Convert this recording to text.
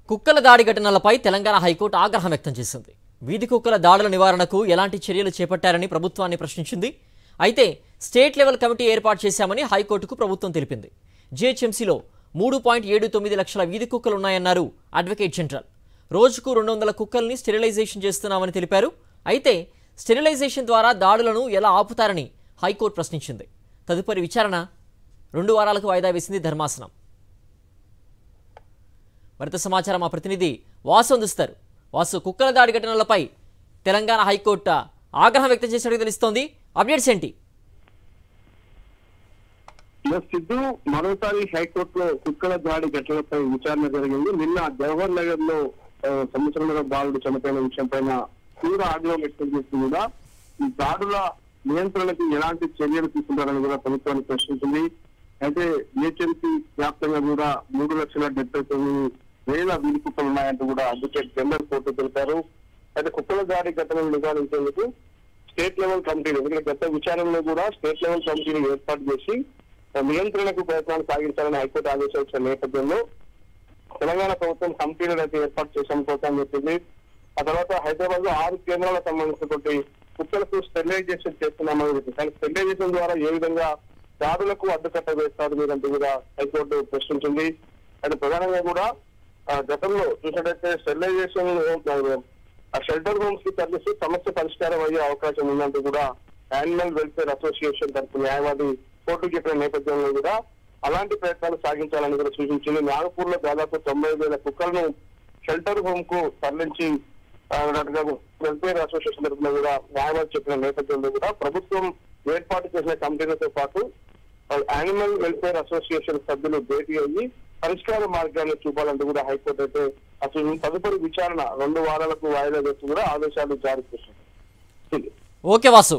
కుక్కల దాడి ఘటనలపై తెలంగాణ హైకోర్టు ఆగ్రహం వ్యక్తం చేసింది. వీధి కుక్కల దాడుల నివారణకు ఎలాంటి చర్యలు చేపట్టారని ప్రభుత్వాన్ని ప్రశ్నించింది. అయితే స్టేట్ లెవెల్ కమిటీ ఏర్పాటు చేశామని హైకోర్టుకు ప్రభుత్వం తెలిపింది. జీహెచ్ఎంసీలో 3.79 లక్షల వీధి కుక్కలు ఉన్నాయన్నారు అడ్వకేట్ జనరల్. రోజుకు 200 కుక్కల్ని స్టెరిలైజేషన్ చేస్తున్నామని తెలిపారు. అయితే స్టెరిలైజేషన్ ద్వారా దాడులను ఎలా ఆపుతారని హైకోర్టు ప్రశ్నించింది. తదుపరి విచారణ 2 వారాలకు వాయిదా వేసింది ధర్మాసనం. మరింత సమాచారం మా ప్రతినిధి వాసు అందిస్తారు. వాసు, కుక్కల దాడి ఘటనలపై తెలంగాణ హైకోర్టు ఆగ్రహం వ్యక్తం చేసినట్టు తెలుస్తోంది. అప్డేట్స్ ఏంటి? సిద్ధు, మరోసారి హైకోర్టులో కుక్కల దాడి ఘటనలపై విచారణ జరిగింది. నిన్న జవహర్ నగర్ లో సంవత్సరంలో బాలుడు చనిపోయిన విషయం పైన తీవ్ర ఆగ్రహం వ్యక్తం చేస్తూ కూడా ఈ దాడుల నియంత్రణకు ఎలాంటి చర్యలు తీసుకుంటారని కూడా ప్రభుత్వాన్ని ప్రశ్నించింది. అయితే జిహెచ్ఎంసీ వ్యాప్తంగా కూడా 3,79,000 వీధి కుక్కలు ఉన్నాయంటూ కూడా అడ్వకేట్ జనరల్ కోర్టు తెలిపారు. అయితే కుక్కల దాడి ఘటనలు నివారించేందుకు స్టేట్ లెవెల్ కమిటీలు, ఎందుకంటే గత విచారణలో కూడా స్టేట్ లెవెల్ కమిటీలు ఏర్పాటు చేసి నియంత్రణకు ప్రయత్నాలు సాగించాలని హైకోర్టు ఆదేశాలు ఇచ్చిన నేపథ్యంలో తెలంగాణ ప్రభుత్వం కమిటీలను అయితే ఏర్పాటు చేసామని కోరుతామని చెప్పింది. ఆ తర్వాత హైదరాబాద్ లో 6 కేంద్రాలకు సంబంధించినటువంటి కుక్కలకు స్టెరిలైజేషన్ చేస్తున్నామని చెప్పింది. కానీ స్టెరిలైజేషన్ ద్వారా ఏ విధంగా దాడులకు అడ్డుకట్ట వేస్తారు మీరంటూ కూడా హైకోర్టు ప్రశ్నించింది. అయితే ప్రధానంగా కూడా గతంలో చూసినట్టయితే స్టెరిలైజేషన్ షెల్టర్ హోమ్స్ కి తరలిస్తే సమస్య పరిష్కారం అయ్యే అవకాశం ఉందంటూ కూడా యానిమల్ వెల్ఫేర్ అసోసియేషన్ తరఫు న్యాయవాది కోర్టుకు చెప్పిన నేపథ్యంలో కూడా అలాంటి ప్రయత్నాలు సాగించాలని కూడా సూచించింది. నాగపూర్ లో దాదాపు 90,000 కుక్కలను షెల్టర్ హోమ్ కు తరలించి వెల్ఫేర్ అసోసియేషన్ తరఫున కూడా న్యాయవాది చెప్పిన నేపథ్యంలో కూడా ప్రభుత్వం ఏర్పాటు చేసిన కమిటీలతో పాటు యానిమల్ వెల్ఫేర్ అసోసియేషన్ సభ్యులు భేటీ అయ్యి పరిష్కార మార్గాన్ని చూపాలంటూ కూడా హైకోర్టు అయితే అసలు తదుపరి విచారణ 2 వారాలకు వాయిదా వేస్తూ కూడా ఆదేశాలు జారీ చేసింది. ఓకే వాసు.